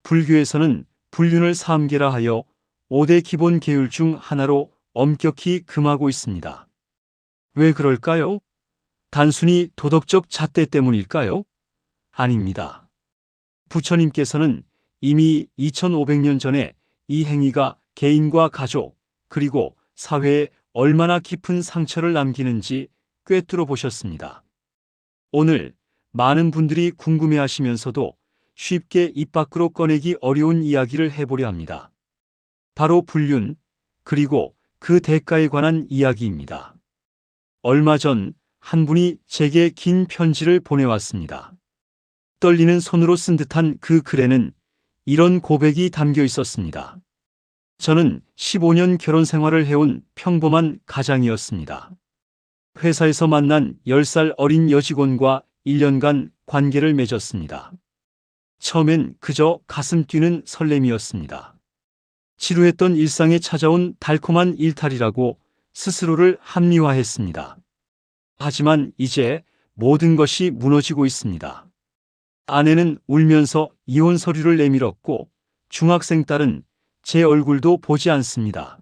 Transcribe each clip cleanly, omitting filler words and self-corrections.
불교에서는 불륜을 3계라 하여 5대 기본 계율 중 하나로 엄격히 금하고 있습니다. 왜 그럴까요? 단순히 도덕적 잣대 때문일까요? 아닙니다. 부처님께서는 이미 2500년 전에 이 행위가 개인과 가족, 그리고 사회에 얼마나 깊은 상처를 남기는지 꿰뚫어 보셨습니다. 오늘 많은 분들이 궁금해 하시면서도 쉽게 입 밖으로 꺼내기 어려운 이야기를 해보려 합니다. 바로 불륜, 그리고 그 대가에 관한 이야기입니다. 얼마 전 한 분이 제게 긴 편지를 보내왔습니다. 떨리는 손으로 쓴 듯한 그 글에는 이런 고백이 담겨 있었습니다. 저는 15년 결혼 생활을 해온 평범한 가장이었습니다. 회사에서 만난 10살 어린 여직원과 1년간 관계를 맺었습니다. 처음엔 그저 가슴 뛰는 설렘이었습니다. 지루했던 일상에 찾아온 달콤한 일탈이라고 스스로를 합리화했습니다. 하지만 이제 모든 것이 무너지고 있습니다. 아내는 울면서 이혼 서류를 내밀었고 중학생 딸은 제 얼굴도 보지 않습니다.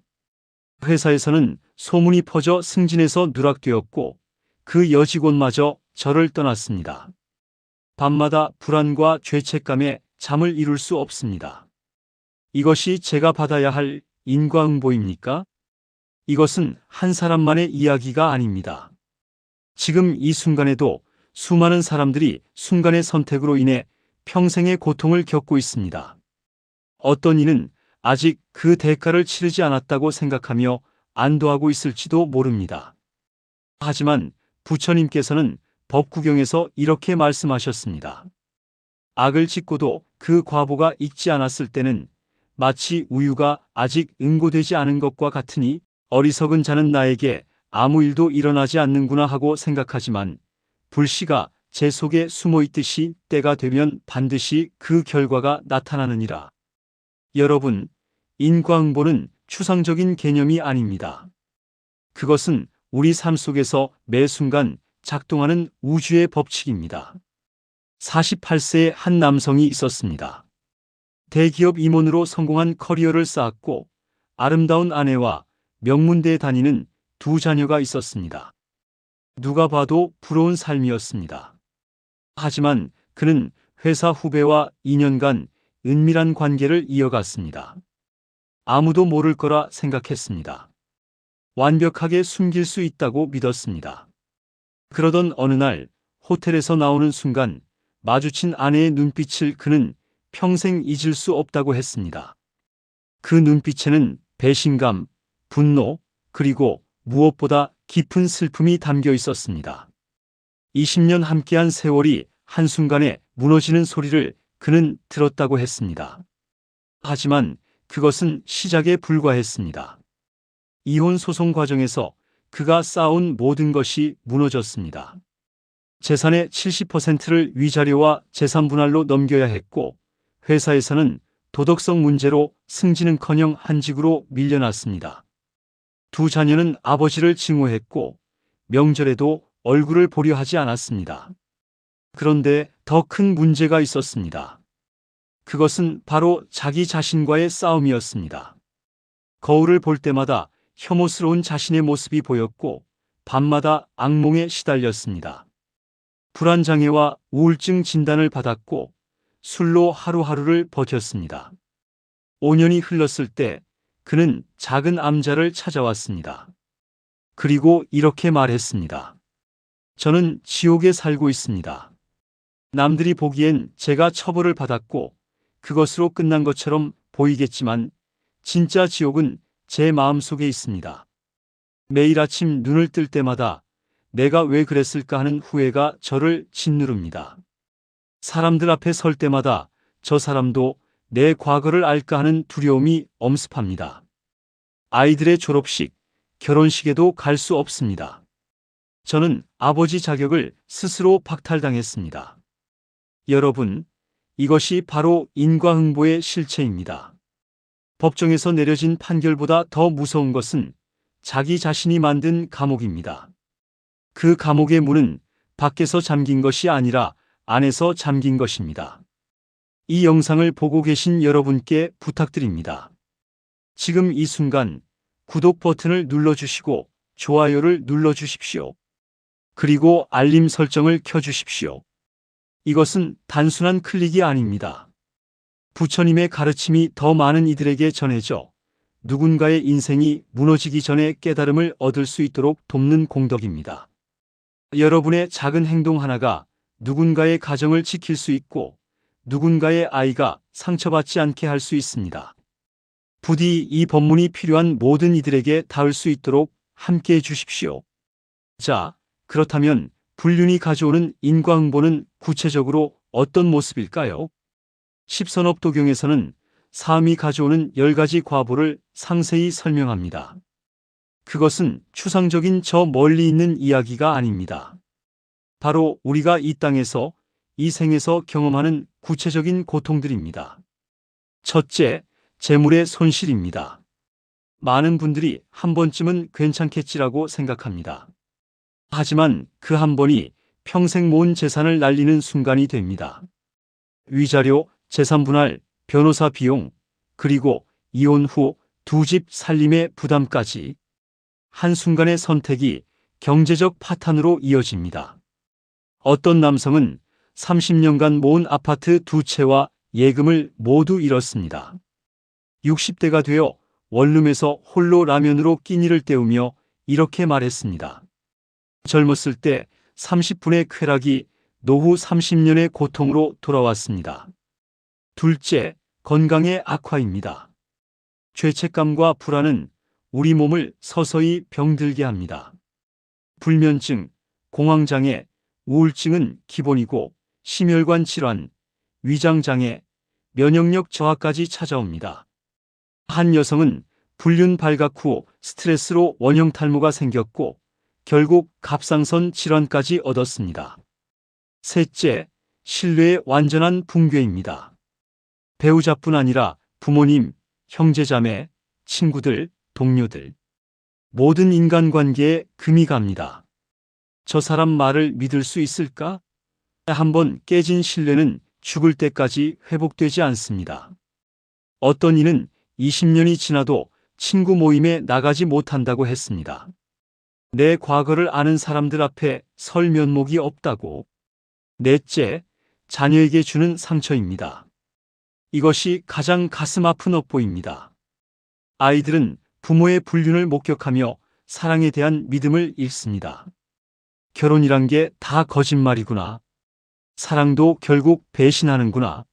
회사에서는 소문이 퍼져 승진해서 누락되었고 그 여직원마저 저를 떠났습니다. 밤마다 불안과 죄책감에 잠을 이룰 수 없습니다. 이것이 제가 받아야 할 인과응보입니까? 이것은 한 사람만의 이야기가 아닙니다. 지금 이 순간에도 수많은 사람들이 순간의 선택으로 인해 평생의 고통을 겪고 있습니다. 어떤 이는 아직 그 대가를 치르지 않았다고 생각하며 안도하고 있을지도 모릅니다. 하지만 부처님께서는 법구경에서 이렇게 말씀하셨습니다. 악을 짓고도 그 과보가 익지 않았을 때는 마치 우유가 아직 응고되지 않은 것과 같으니 어리석은 자는 나에게 아무 일도 일어나지 않는구나 하고 생각하지만 불씨가 제 속에 숨어 있듯이 때가 되면 반드시 그 결과가 나타나느니라. 여러분, 인과응보는 추상적인 개념이 아닙니다. 그것은 우리 삶 속에서 매 순간 작동하는 우주의 법칙입니다. 48세의 한 남성이 있었습니다. 대기업 임원으로 성공한 커리어를 쌓았고 아름다운 아내와 명문대에 다니는 2자녀가 있었습니다. 누가 봐도 부러운 삶이었습니다. 하지만 그는 회사 후배와 2년간 은밀한 관계를 이어갔습니다. 아무도 모를 거라 생각했습니다. 완벽하게 숨길 수 있다고 믿었습니다. 그러던 어느 날 호텔에서 나오는 순간 마주친 아내의 눈빛을 그는 평생 잊을 수 없다고 했습니다. 그 눈빛에는 배신감, 분노, 그리고 무엇보다 깊은 슬픔이 담겨 있었습니다. 20년 함께한 세월이 한순간에 무너지는 소리를 그는 들었다고 했습니다. 하지만 그것은 시작에 불과했습니다. 이혼 소송 과정에서 그가 쌓아온 모든 것이 무너졌습니다. 재산의 70%를 위자료와 재산 분할로 넘겨야 했고 회사에서는 도덕성 문제로 승진은커녕 한직으로 밀려났습니다. 2자녀는 아버지를 증오했고 명절에도 얼굴을 보려 하지 않았습니다. 그런데 더 큰 문제가 있었습니다. 그것은 바로 자기 자신과의 싸움이었습니다. 거울을 볼 때마다 혐오스러운 자신의 모습이 보였고 밤마다 악몽에 시달렸습니다. 불안장애와 우울증 진단을 받았고 술로 하루하루를 버텼습니다. 5년이 흘렀을 때 그는 작은 암자를 찾아왔습니다. 그리고 이렇게 말했습니다. 저는 지옥에 살고 있습니다. 남들이 보기엔 제가 처벌을 받았고 그것으로 끝난 것처럼 보이겠지만 진짜 지옥은 제 마음속에 있습니다. 매일 아침 눈을 뜰 때마다 내가 왜 그랬을까 하는 후회가 저를 짓누릅니다. 사람들 앞에 설 때마다 저 사람도 내 과거를 알까 하는 두려움이 엄습합니다. 아이들의 졸업식, 결혼식에도 갈 수 없습니다. 저는 아버지 자격을 스스로 박탈당했습니다. 여러분, 이것이 바로 인과응보의 실체입니다. 법정에서 내려진 판결보다 더 무서운 것은 자기 자신이 만든 감옥입니다. 그 감옥의 문은 밖에서 잠긴 것이 아니라 안에서 잠긴 것입니다. 이 영상을 보고 계신 여러분께 부탁드립니다. 지금 이 순간 구독 버튼을 눌러주시고 좋아요를 눌러주십시오. 그리고 알림 설정을 켜주십시오. 이것은 단순한 클릭이 아닙니다. 부처님의 가르침이 더 많은 이들에게 전해져 누군가의 인생이 무너지기 전에 깨달음을 얻을 수 있도록 돕는 공덕입니다. 여러분의 작은 행동 하나가 누군가의 가정을 지킬 수 있고 누군가의 아이가 상처받지 않게 할 수 있습니다. 부디 이 법문이 필요한 모든 이들에게 닿을 수 있도록 함께 해 주십시오. 자, 그렇다면 불륜이 가져오는 인과응보는 구체적으로 어떤 모습일까요? 십선업도경에서는 삶이 가져오는 10가지 과보를 상세히 설명합니다. 그것은 추상적인 저 멀리 있는 이야기가 아닙니다. 바로 우리가 이 땅에서, 이 생에서 경험하는 구체적인 고통들입니다. 첫째, 재물의 손실입니다. 많은 분들이 한 번쯤은 괜찮겠지라고 생각합니다. 하지만 그 한 번이 평생 모은 재산을 날리는 순간이 됩니다. 위자료, 재산분할, 변호사 비용, 그리고 이혼 후 두 집 살림의 부담까지 한순간의 선택이 경제적 파탄으로 이어집니다. 어떤 남성은 30년간 모은 아파트 2채와 예금을 모두 잃었습니다. 60대가 되어 원룸에서 홀로 라면으로 끼니를 때우며 이렇게 말했습니다. 젊었을 때 30분의 쾌락이 노후 30년의 고통으로 돌아왔습니다. 둘째, 건강의 악화입니다. 죄책감과 불안은 우리 몸을 서서히 병들게 합니다. 불면증, 공황장애, 우울증은 기본이고 심혈관 질환, 위장장애, 면역력 저하까지 찾아옵니다. 한 여성은 불륜 발각 후 스트레스로 원형 탈모가 생겼고 결국 갑상선 질환까지 얻었습니다. 셋째, 신뢰의 완전한 붕괴입니다. 배우자뿐 아니라 부모님, 형제자매, 친구들, 동료들, 모든 인간관계에 금이 갑니다. 저 사람 말을 믿을 수 있을까? 한번 깨진 신뢰는 죽을 때까지 회복되지 않습니다. 어떤 이는 20년이 지나도 친구 모임에 나가지 못한다고 했습니다. 내 과거를 아는 사람들 앞에 설 면목이 없다고. 넷째, 자녀에게 주는 상처입니다. 이것이 가장 가슴 아픈 업보입니다. 아이들은 부모의 불륜을 목격하며 사랑에 대한 믿음을 잃습니다. 결혼이란 게 다 거짓말이구나. 사랑도 결국 배신하는구나.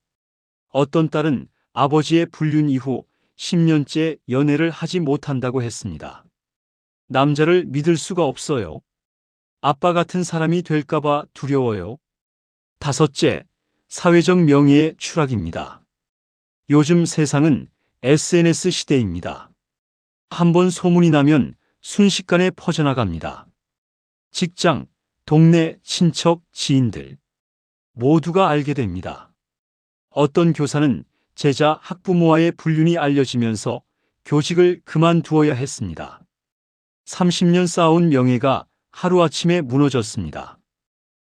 어떤 딸은 아버지의 불륜 이후 10년째 연애를 하지 못한다고 했습니다. 남자를 믿을 수가 없어요. 아빠 같은 사람이 될까봐 두려워요. 다섯째, 사회적 명예의 추락입니다. 요즘 세상은 SNS 시대입니다. 한번 소문이 나면 순식간에 퍼져나갑니다. 직장, 동네, 친척, 지인들 모두가 알게 됩니다. 어떤 교사는 제자 학부모와의 불륜이 알려지면서 교직을 그만두어야 했습니다. 30년 쌓아온 명예가 하루아침에 무너졌습니다.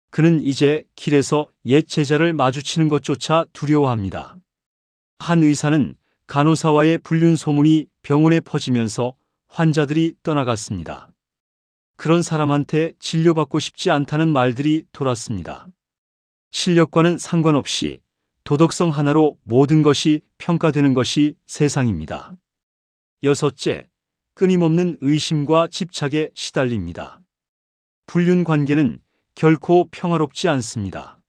그는 이제 길에서 옛 제자를 마주치는 것조차 두려워합니다. 한 의사는 간호사와의 불륜 소문이 병원에 퍼지면서 환자들이 떠나갔습니다. 그런 사람한테 진료받고 싶지 않다는 말들이 돌았습니다. 실력과는 상관없이 도덕성 하나로 모든 것이 평가되는 것이 세상입니다. 여섯째, 끊임없는 의심과 집착에 시달립니다. 불륜 관계는 결코 평화롭지 않습니다.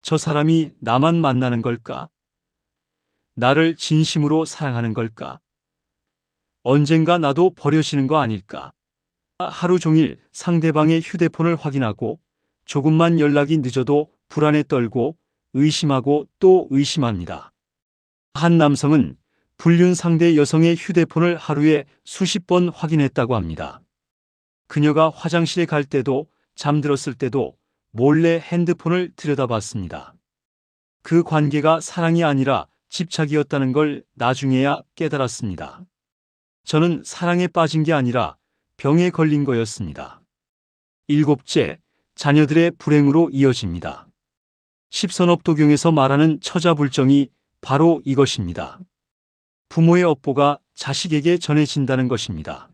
저 사람이 나만 만나는 걸까? 나를 진심으로 사랑하는 걸까? 언젠가 나도 버려지는 거 아닐까? 하루 종일 상대방의 휴대폰을 확인하고 조금만 연락이 늦어도 불안에 떨고 의심하고 또 의심합니다. 한 남성은 불륜 상대 여성의 휴대폰을 하루에 수십 번 확인했다고 합니다. 그녀가 화장실에 갈 때도 잠들었을 때도 몰래 핸드폰을 들여다봤습니다. 그 관계가 사랑이 아니라 집착이었다는 걸 나중에야 깨달았습니다. 저는 사랑에 빠진 게 아니라 병에 걸린 거였습니다. 일곱째, 자녀들의 불행으로 이어집니다. 십선업도경에서 말하는 처자불정이 바로 이것입니다. 부모의 업보가 자식에게 전해진다는 것입니다.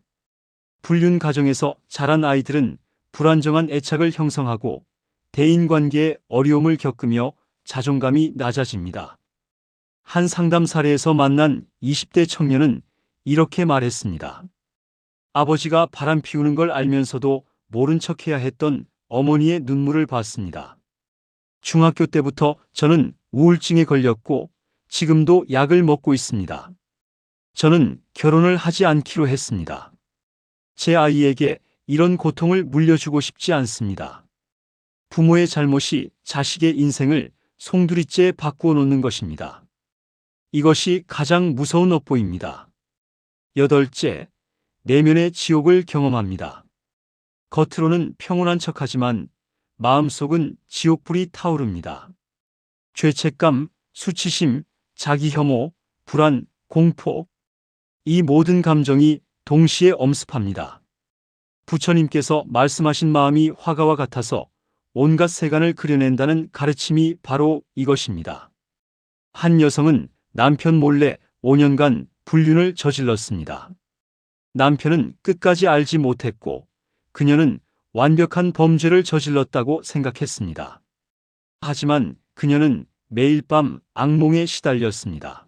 불륜 가정에서 자란 아이들은 불안정한 애착을 형성하고 대인관계에 어려움을 겪으며 자존감이 낮아집니다. 한 상담 사례에서 만난 20대 청년은 이렇게 말했습니다. 아버지가 바람 피우는 걸 알면서도 모른 척해야 했던 어머니의 눈물을 봤습니다. 중학교 때부터 저는 우울증에 걸렸고 지금도 약을 먹고 있습니다. 저는 결혼을 하지 않기로 했습니다. 제 아이에게 이런 고통을 물려주고 싶지 않습니다. 부모의 잘못이 자식의 인생을 송두리째 바꾸어 놓는 것입니다. 이것이 가장 무서운 업보입니다. 8째, 내면의 지옥을 경험합니다. 겉으로는 평온한 척하지만 마음속은 지옥불이 타오릅니다. 죄책감, 수치심, 자기혐오, 불안, 공포, 이 모든 감정이 동시에 엄습합니다. 부처님께서 말씀하신 마음이 화가와 같아서 온갖 세간을 그려낸다는 가르침이 바로 이것입니다. 한 여성은 남편 몰래 5년간 불륜을 저질렀습니다. 남편은 끝까지 알지 못했고 그녀는 완벽한 범죄를 저질렀다고 생각했습니다. 하지만 그녀는 매일 밤 악몽에 시달렸습니다.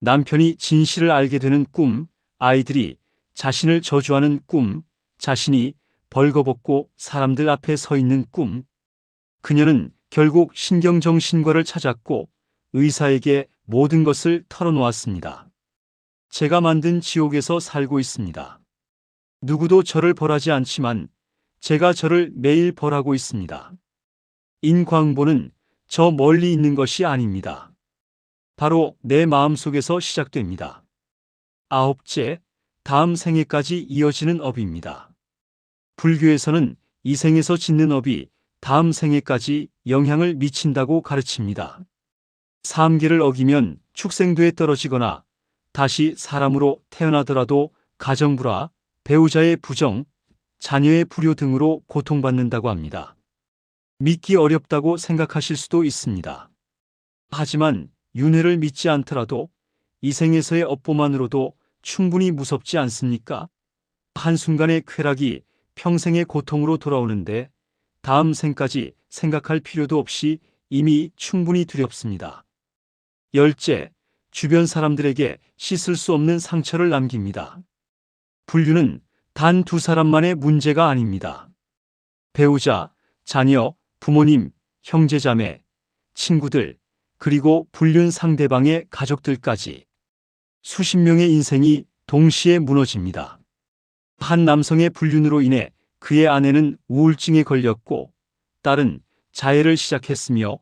남편이 진실을 알게 되는 꿈, 아이들이 자신을 저주하는 꿈, 자신이 벌거벗고 사람들 앞에 서 있는 꿈. 그녀는 결국 신경정신과를 찾았고 의사에게 모든 것을 털어놓았습니다. 제가 만든 지옥에서 살고 있습니다. 누구도 저를 벌하지 않지만 제가 저를 매일 벌하고 있습니다. 인광보는 저 멀리 있는 것이 아닙니다. 바로 내 마음속에서 시작됩니다. 9째, 다음 생에까지 이어지는 업입니다. 불교에서는 이 생에서 짓는 업이 다음 생에까지 영향을 미친다고 가르칩니다. 삼계를 어기면 축생도에 떨어지거나 다시 사람으로 태어나더라도 가정불화, 배우자의 부정, 자녀의 불효 등으로 고통받는다고 합니다. 믿기 어렵다고 생각하실 수도 있습니다. 하지만 윤회를 믿지 않더라도 이 생에서의 업보만으로도 충분히 무섭지 않습니까? 한순간의 쾌락이 평생의 고통으로 돌아오는데 다음 생까지 생각할 필요도 없이 이미 충분히 두렵습니다. 10째, 주변 사람들에게 씻을 수 없는 상처를 남깁니다. 불륜은 단 2사람만의 문제가 아닙니다. 배우자, 자녀, 부모님, 형제자매, 친구들, 그리고 불륜 상대방의 가족들까지 수십 명의 인생이 동시에 무너집니다. 한 남성의 불륜으로 인해 그의 아내는 우울증에 걸렸고 딸은 자해를 시작했으며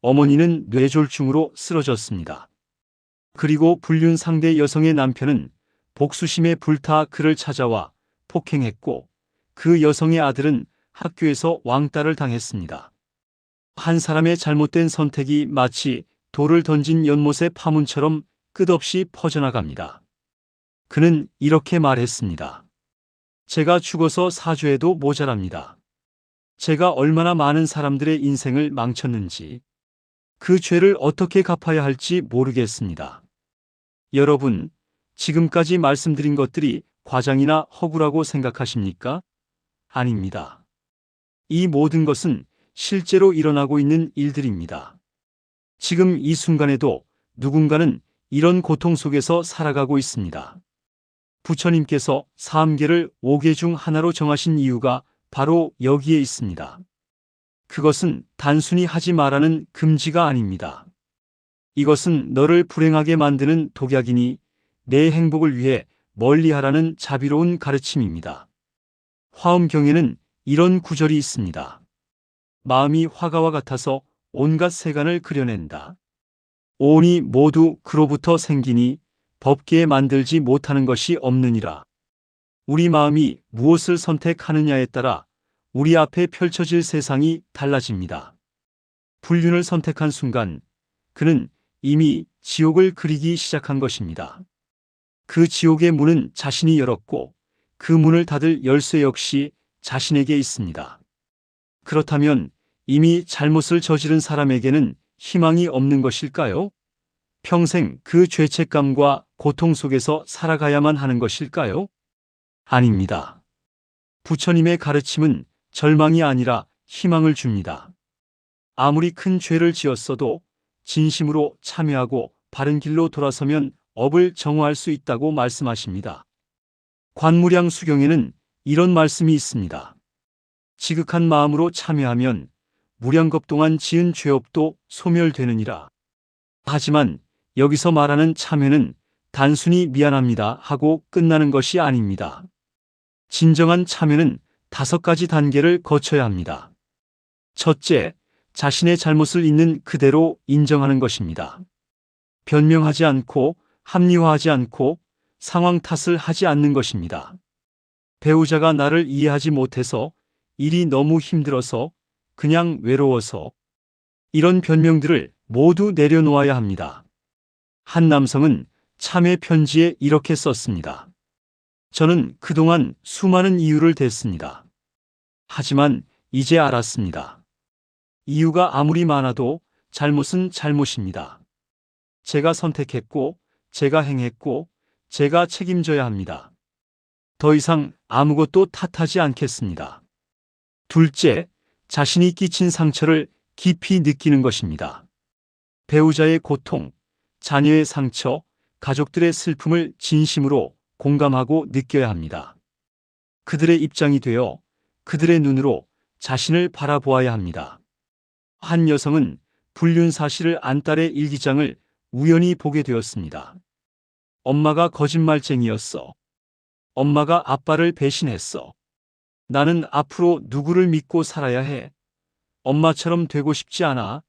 어머니는 뇌졸중으로 쓰러졌습니다. 그리고 불륜 상대 여성의 남편은 복수심에 불타 그를 찾아와 폭행했고 그 여성의 아들은 학교에서 왕따를 당했습니다. 한 사람의 잘못된 선택이 마치 돌을 던진 연못의 파문처럼 끝없이 퍼져나갑니다. 그는 이렇게 말했습니다. 제가 죽어서 사죄해도 모자랍니다. 제가 얼마나 많은 사람들의 인생을 망쳤는지 그 죄를 어떻게 갚아야 할지 모르겠습니다. 여러분, 지금까지 말씀드린 것들이 과장이나 허구라고 생각하십니까? 아닙니다. 이 모든 것은 실제로 일어나고 있는 일들입니다. 지금 이 순간에도 누군가는 이런 고통 속에서 살아가고 있습니다. 부처님께서 삼계를 5개 중 하나로 정하신 이유가 바로 여기에 있습니다. 그것은 단순히 하지 말라는 금지가 아닙니다. 이것은 너를 불행하게 만드는 독약이니 내 행복을 위해 멀리하라는 자비로운 가르침입니다. 화엄경에는 이런 구절이 있습니다. 마음이 화가와 같아서 온갖 세간을 그려낸다. 오온이 모두 그로부터 생기니 법계에 만들지 못하는 것이 없느니라. 우리 마음이 무엇을 선택하느냐에 따라 우리 앞에 펼쳐질 세상이 달라집니다. 불륜을 선택한 순간 그는 이미 지옥을 그리기 시작한 것입니다. 그 지옥의 문은 자신이 열었고 그 문을 닫을 열쇠 역시 자신에게 있습니다. 그렇다면 이미 잘못을 저지른 사람에게는 희망이 없는 것일까요? 평생 그 죄책감과 고통 속에서 살아가야만 하는 것일까요? 아닙니다. 부처님의 가르침은 절망이 아니라 희망을 줍니다. 아무리 큰 죄를 지었어도 진심으로 참여하고 바른 길로 돌아서면 업을 정화할 수 있다고 말씀하십니다. 관무량 수경에는 이런 말씀이 있습니다. 지극한 마음으로 참여하면 무량겁 동안 지은 죄업도 소멸되느니라. 하지만 여기서 말하는 참여는 단순히 미안합니다 하고 끝나는 것이 아닙니다. 진정한 참여는 5가지 단계를 거쳐야 합니다. 첫째, 자신의 잘못을 있는 그대로 인정하는 것입니다. 변명하지 않고 합리화하지 않고 상황 탓을 하지 않는 것입니다. 배우자가 나를 이해하지 못해서, 일이 너무 힘들어서, 그냥 외로워서, 이런 변명들을 모두 내려놓아야 합니다. 한 남성은 참회 편지에 이렇게 썼습니다. 저는 그동안 수많은 이유를 댔습니다. 하지만 이제 알았습니다. 이유가 아무리 많아도 잘못은 잘못입니다. 제가 선택했고, 제가 행했고, 제가 책임져야 합니다. 더 이상 아무것도 탓하지 않겠습니다. 둘째, 자신이 끼친 상처를 깊이 느끼는 것입니다. 배우자의 고통, 자녀의 상처, 가족들의 슬픔을 진심으로 공감하고 느껴야 합니다. 그들의 입장이 되어 그들의 눈으로 자신을 바라보아야 합니다. 한 여성은 불륜 사실을 안 딸의 일기장을 우연히 보게 되었습니다. 엄마가 거짓말쟁이였어. 엄마가 아빠를 배신했어. 나는 앞으로 누구를 믿고 살아야 해? 엄마처럼 되고 싶지 않아.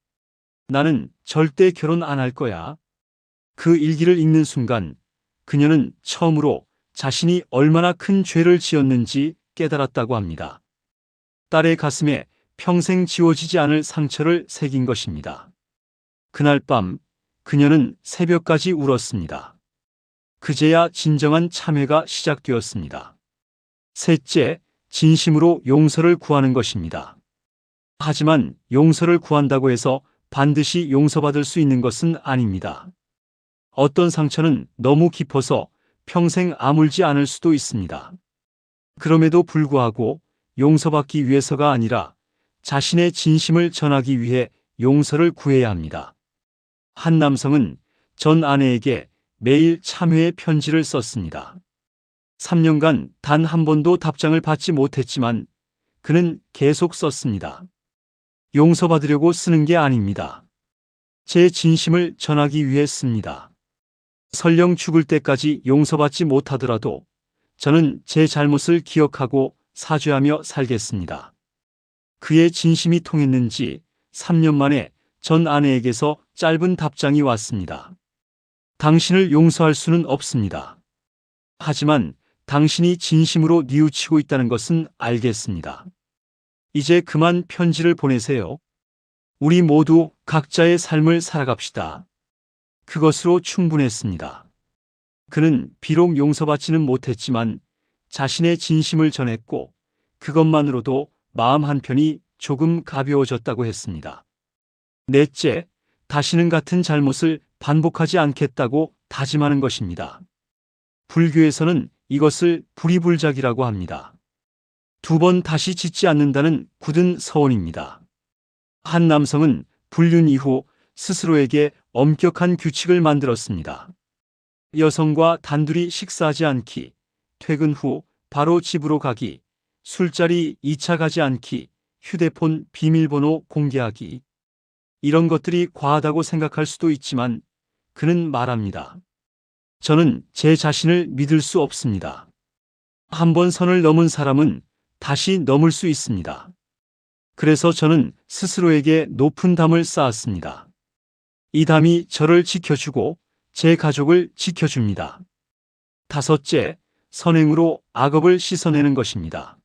나는 절대 결혼 안 할 거야. 그 일기를 읽는 순간 그녀는 처음으로 자신이 얼마나 큰 죄를 지었는지 깨달았다고 합니다. 딸의 가슴에 평생 지워지지 않을 상처를 새긴 것입니다. 그날 밤 그녀는 새벽까지 울었습니다. 그제야 진정한 참회가 시작되었습니다. 셋째, 진심으로 용서를 구하는 것입니다. 하지만 용서를 구한다고 해서 반드시 용서받을 수 있는 것은 아닙니다. 어떤 상처는 너무 깊어서 평생 아물지 않을 수도 있습니다. 그럼에도 불구하고 용서받기 위해서가 아니라 자신의 진심을 전하기 위해 용서를 구해야 합니다. 한 남성은 전 아내에게 매일 참회의 편지를 썼습니다. 3년간 단 한 번도 답장을 받지 못했지만 그는 계속 썼습니다. 용서받으려고 쓰는 게 아닙니다. 제 진심을 전하기 위해 씁니다. 설령 죽을 때까지 용서받지 못하더라도 저는 제 잘못을 기억하고 사죄하며 살겠습니다. 그의 진심이 통했는지 3년 만에 전 아내에게서 짧은 답장이 왔습니다. 당신을 용서할 수는 없습니다. 하지만 당신이 진심으로 뉘우치고 있다는 것은 알겠습니다. 이제 그만 편지를 보내세요. 우리 모두 각자의 삶을 살아갑시다. 그것으로 충분했습니다. 그는 비록 용서받지는 못했지만 자신의 진심을 전했고 그것만으로도 마음 한편이 조금 가벼워졌다고 했습니다. 넷째, 다시는 같은 잘못을 반복하지 않겠다고 다짐하는 것입니다. 불교에서는 이것을 불이불작이라고 합니다. 2번 다시 짓지 않는다는 굳은 서원입니다. 한 남성은 불륜 이후 스스로에게 엄격한 규칙을 만들었습니다. 여성과 단둘이 식사하지 않기, 퇴근 후 바로 집으로 가기, 술자리 2차 가지 않기, 휴대폰 비밀번호 공개하기. 이런 것들이 과하다고 생각할 수도 있지만 그는 말합니다. 저는 제 자신을 믿을 수 없습니다. 한번 선을 넘은 사람은 다시 넘을 수 있습니다. 그래서 저는 스스로에게 높은 담을 쌓았습니다. 이 담이 저를 지켜주고 제 가족을 지켜줍니다. 5째, 선행으로 악업을 씻어내는 것입니다.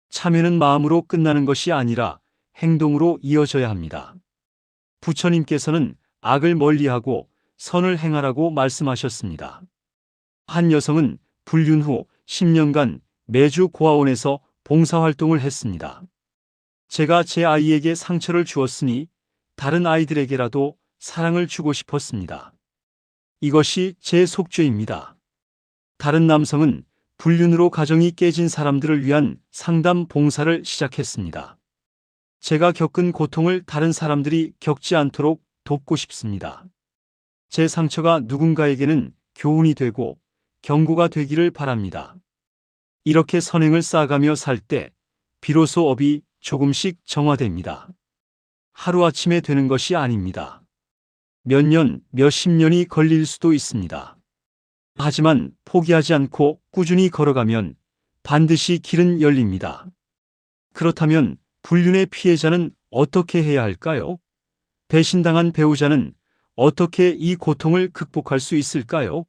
참회는 마음으로 끝나는 것이 아니라 행동으로 이어져야 합니다. 부처님께서는 악을 멀리하고 선을 행하라고 말씀하셨습니다. 한 여성은 불륜 후 10년간 매주 고아원에서 봉사활동을 했습니다. 제가 제 아이에게 상처를 주었으니 다른 아이들에게라도 사랑을 주고 싶었습니다. 이것이 제 속죄입니다. 다른 남성은 불륜으로 가정이 깨진 사람들을 위한 상담 봉사를 시작했습니다. 제가 겪은 고통을 다른 사람들이 겪지 않도록 돕고 싶습니다. 제 상처가 누군가에게는 교훈이 되고 경고가 되기를 바랍니다. 이렇게 선행을 쌓아가며 살 때 비로소 업이 조금씩 정화됩니다. 하루아침에 되는 것이 아닙니다. 몇 년, 몇십 년이 걸릴 수도 있습니다. 하지만 포기하지 않고 꾸준히 걸어가면 반드시 길은 열립니다. 그렇다면 불륜의 피해자는 어떻게 해야 할까요? 배신당한 배우자는 어떻게 이 고통을 극복할 수 있을까요?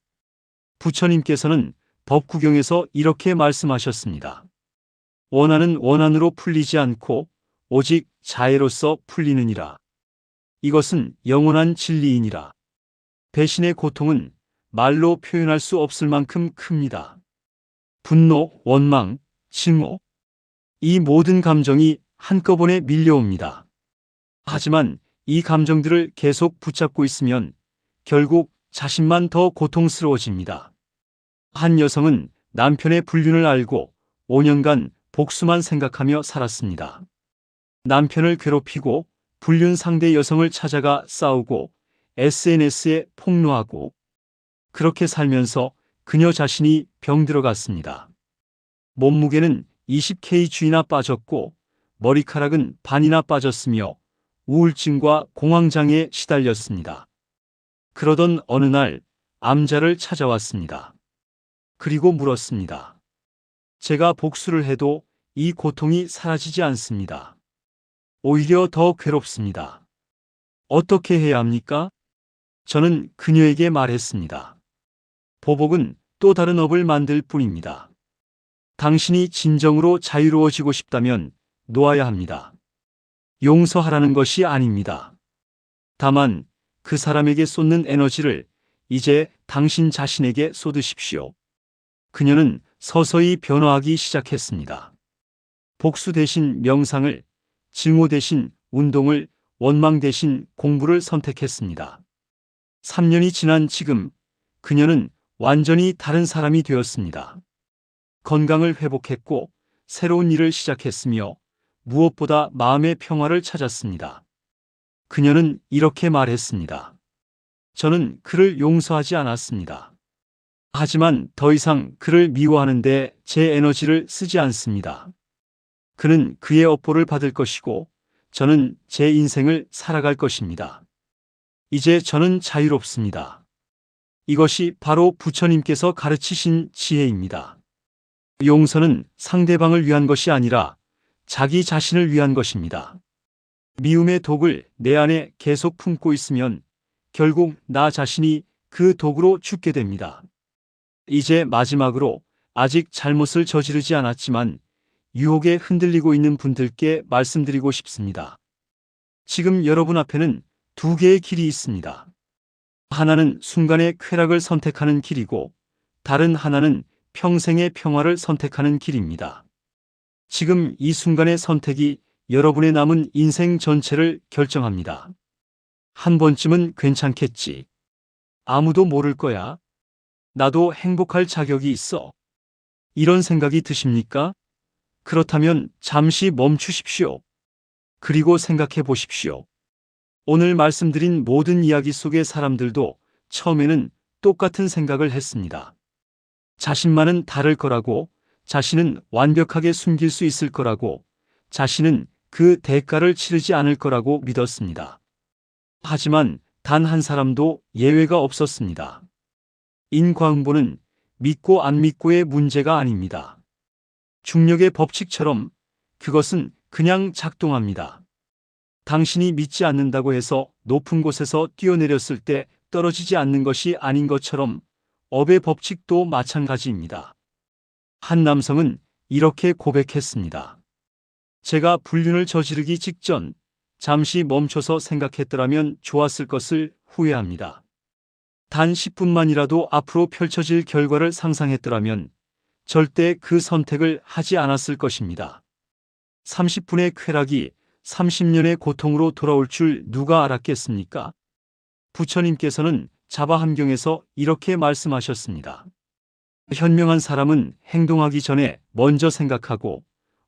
부처님께서는 법구경에서 이렇게 말씀하셨습니다. 원한은 원한으로 풀리지 않고 오직 자애로서 풀리느니라. 이것은 영원한 진리이니라. 배신의 고통은 말로 표현할 수 없을 만큼 큽니다. 분노, 원망, 증오. 이 모든 감정이 한꺼번에 밀려옵니다. 하지만 이 감정들을 계속 붙잡고 있으면 결국 자신만 더 고통스러워집니다. 한 여성은 남편의 불륜을 알고 5년간 복수만 생각하며 살았습니다. 남편을 괴롭히고 불륜 상대 여성을 찾아가 싸우고 SNS에 폭로하고 그렇게 살면서 그녀 자신이 병들어갔습니다. 몸무게는 20kg나 빠졌고 머리카락은 반이나 빠졌으며 우울증과 공황장애에 시달렸습니다. 그러던 어느 날 암자를 찾아왔습니다. 그리고 물었습니다. 제가 복수를 해도 이 고통이 사라지지 않습니다. 오히려 더 괴롭습니다. 어떻게 해야 합니까? 저는 그녀에게 말했습니다. 보복은 또 다른 업을 만들 뿐입니다. 당신이 진정으로 자유로워지고 싶다면 놓아야 합니다. 용서하라는 것이 아닙니다. 다만 그 사람에게 쏟는 에너지를 이제 당신 자신에게 쏟으십시오. 그녀는 서서히 변화하기 시작했습니다. 복수 대신 명상을, 증오 대신 운동을, 원망 대신 공부를 선택했습니다. 3년이 지난 지금 그녀는 완전히 다른 사람이 되었습니다. 건강을 회복했고 새로운 일을 시작했으며 무엇보다 마음의 평화를 찾았습니다. 그녀는 이렇게 말했습니다. 저는 그를 용서하지 않았습니다. 하지만 더 이상 그를 미워하는데 제 에너지를 쓰지 않습니다. 그는 그의 업보를 받을 것이고 저는 제 인생을 살아갈 것입니다. 이제 저는 자유롭습니다. 이것이 바로 부처님께서 가르치신 지혜입니다. 용서는 상대방을 위한 것이 아니라 자기 자신을 위한 것입니다. 미움의 독을 내 안에 계속 품고 있으면 결국 나 자신이 그 독으로 죽게 됩니다. 이제 마지막으로 아직 잘못을 저지르지 않았지만 유혹에 흔들리고 있는 분들께 말씀드리고 싶습니다. 지금 여러분 앞에는 두 개의 길이 있습니다. 하나는 순간의 쾌락을 선택하는 길이고 다른 하나는 평생의 평화를 선택하는 길입니다. 지금 이 순간의 선택이 여러분의 남은 인생 전체를 결정합니다. 한 번쯤은 괜찮겠지. 아무도 모를 거야. 나도 행복할 자격이 있어. 이런 생각이 드십니까? 그렇다면 잠시 멈추십시오. 그리고 생각해 보십시오. 오늘 말씀드린 모든 이야기 속의 사람들도 처음에는 똑같은 생각을 했습니다. 자신만은 다를 거라고, 자신은 완벽하게 숨길 수 있을 거라고, 자신은 그 대가를 치르지 않을 거라고 믿었습니다. 하지만 단 한 사람도 예외가 없었습니다. 인과응보는 믿고 안 믿고의 문제가 아닙니다. 중력의 법칙처럼 그것은 그냥 작동합니다. 당신이 믿지 않는다고 해서 높은 곳에서 뛰어내렸을 때 떨어지지 않는 것이 아닌 것처럼 업의 법칙도 마찬가지입니다. 한 남성은 이렇게 고백했습니다. 제가 불륜을 저지르기 직전 잠시 멈춰서 생각했더라면 좋았을 것을 후회합니다. 단 10분만이라도 앞으로 펼쳐질 결과를 상상했더라면 절대 그 선택을 하지 않았을 것입니다. 30분의 쾌락이 30년의 고통으로 돌아올 줄 누가 알았겠습니까? 부처님께서는 자바함경에서 이렇게 말씀하셨습니다. 현명한 사람은 행동하기 전에 먼저 생각하고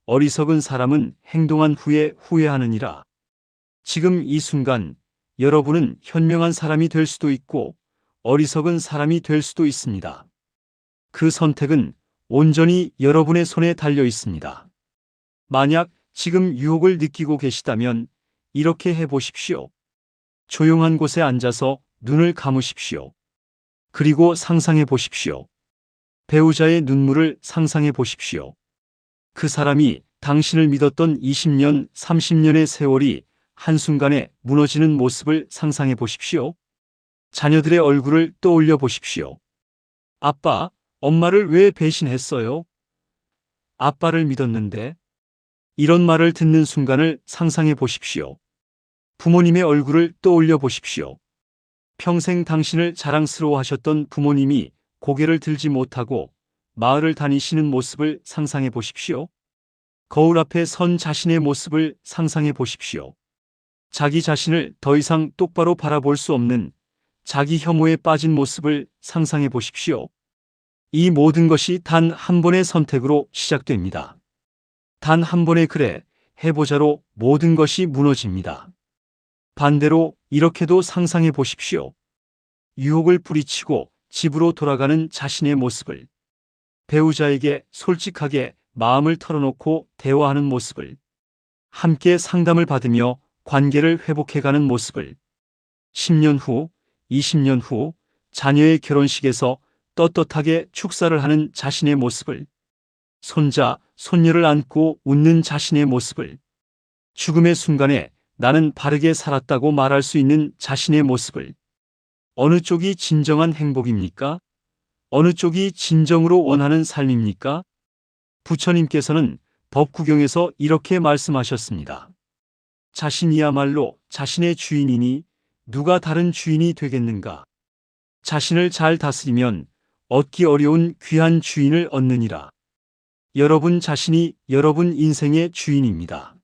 어리석은 사람은 행동한 후에 후회하느니라. 지금 이 순간 여러분은 현명한 사람이 될 수도 있고 어리석은 사람이 될 수도 있습니다. 그 선택은 온전히 여러분의 손에 달려 있습니다. 만약 지금 유혹을 느끼고 계시다면 이렇게 해보십시오. 조용한 곳에 앉아서 눈을 감으십시오. 그리고 상상해 보십시오. 배우자의 눈물을 상상해 보십시오. 그 사람이 당신을 믿었던 20년, 30년의 세월이 한순간에 무너지는 모습을 상상해 보십시오. 자녀들의 얼굴을 떠올려 보십시오. 아빠, 엄마를 왜 배신했어요? 아빠를 믿었는데. 이런 말을 듣는 순간을 상상해 보십시오. 부모님의 얼굴을 떠올려 보십시오. 평생 당신을 자랑스러워하셨던 부모님이 고개를 들지 못하고 마을을 다니시는 모습을 상상해 보십시오. 거울 앞에 선 자신의 모습을 상상해 보십시오. 자기 자신을 더 이상 똑바로 바라볼 수 없는 자기 혐오에 빠진 모습을 상상해 보십시오. 이 모든 것이 단 한 번의 선택으로 시작됩니다. 단 한 번의 그래, 해보자로 모든 것이 무너집니다. 반대로 이렇게도 상상해 보십시오. 유혹을 뿌리치고 집으로 돌아가는 자신의 모습을, 배우자에게 솔직하게 마음을 털어놓고 대화하는 모습을, 함께 상담을 받으며 관계를 회복해가는 모습을, 10년 후, 20년 후 자녀의 결혼식에서 떳떳하게 축사를 하는 자신의 모습을, 손자, 손녀를 안고 웃는 자신의 모습을, 죽음의 순간에 나는 바르게 살았다고 말할 수 있는 자신의 모습을. 어느 쪽이 진정한 행복입니까? 어느 쪽이 진정으로 원하는 삶입니까? 부처님께서는 법구경에서 이렇게 말씀하셨습니다. 자신이야말로 자신의 주인이니 누가 다른 주인이 되겠는가? 자신을 잘 다스리면 얻기 어려운 귀한 주인을 얻느니라. 여러분 자신이 여러분 인생의 주인입니다.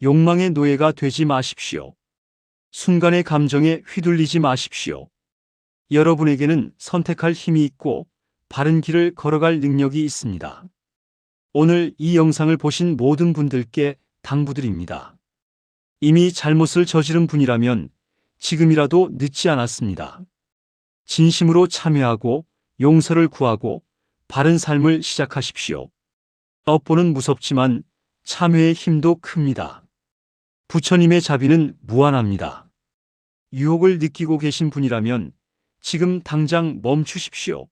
욕망의 노예가 되지 마십시오. 순간의 감정에 휘둘리지 마십시오. 여러분에게는 선택할 힘이 있고 바른 길을 걸어갈 능력이 있습니다. 오늘 이 영상을 보신 모든 분들께 당부드립니다. 이미 잘못을 저지른 분이라면 지금이라도 늦지 않았습니다. 진심으로 참여하고 용서를 구하고 바른 삶을 시작하십시오. 업보는 무섭지만 참회의 힘도 큽니다. 부처님의 자비는 무한합니다. 유혹을 느끼고 계신 분이라면 지금 당장 멈추십시오.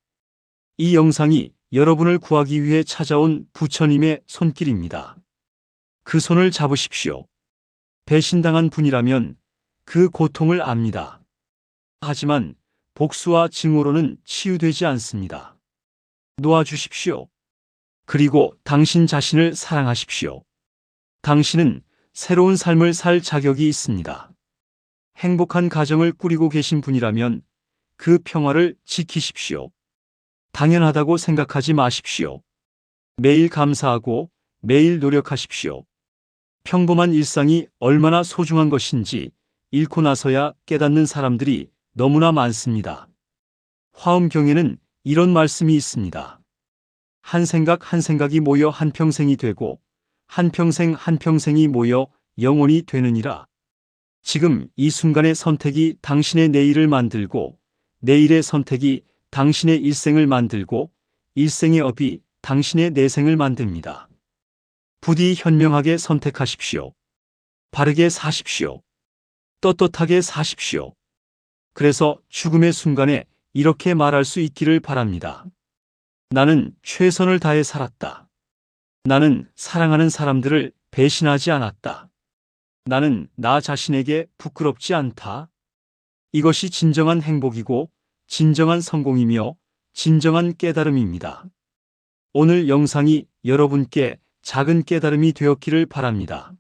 이 영상이 여러분을 구하기 위해 찾아온 부처님의 손길입니다. 그 손을 잡으십시오. 배신당한 분이라면 그 고통을 압니다. 하지만 복수와 증오로는 치유되지 않습니다. 놓아주십시오. 그리고 당신 자신을 사랑하십시오. 당신은 새로운 삶을 살 자격이 있습니다. 행복한 가정을 꾸리고 계신 분이라면 그 평화를 지키십시오. 당연하다고 생각하지 마십시오. 매일 감사하고 매일 노력하십시오. 평범한 일상이 얼마나 소중한 것인지 잃고 나서야 깨닫는 사람들이 너무나 많습니다. 화엄경에는 이런 말씀이 있습니다. 한 생각 한 생각이 모여 한평생이 되고 한평생 한평생이 모여 영혼이 되느니라. 지금 이 순간의 선택이 당신의 내일을 만들고 내일의 선택이 당신의 일생을 만들고 일생의 업이 당신의 내생을 만듭니다. 부디 현명하게 선택하십시오. 바르게 사십시오. 떳떳하게 사십시오. 그래서 죽음의 순간에 이렇게 말할 수 있기를 바랍니다. 나는 최선을 다해 살았다. 나는 사랑하는 사람들을 배신하지 않았다. 나는 나 자신에게 부끄럽지 않다. 이것이 진정한 행복이고 진정한 성공이며 진정한 깨달음입니다. 오늘 영상이 여러분께 작은 깨달음이 되었기를 바랍니다.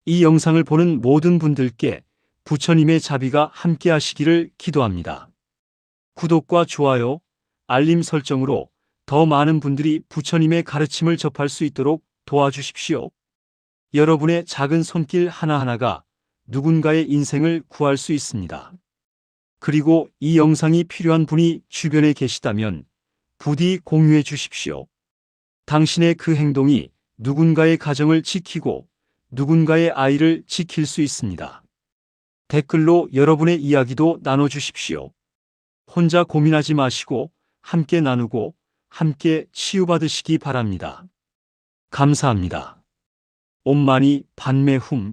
이 영상을 보는 모든 분들께 부처님의 자비가 함께 하시기를 기도합니다. 구독과 좋아요, 알림 설정으로 더 많은 분들이 부처님의 가르침을 접할 수 있도록 도와주십시오. 여러분의 작은 손길 하나하나가 누군가의 인생을 구할 수 있습니다. 그리고 이 영상이 필요한 분이 주변에 계시다면 부디 공유해 주십시오. 당신의 그 행동이 누군가의 가정을 지키고 누군가의 아이를 지킬 수 있습니다. 댓글로 여러분의 이야기도 나눠주십시오. 혼자 고민하지 마시고 함께 나누고 함께 치유받으시기 바랍니다. 감사합니다. 옴마니 padme hum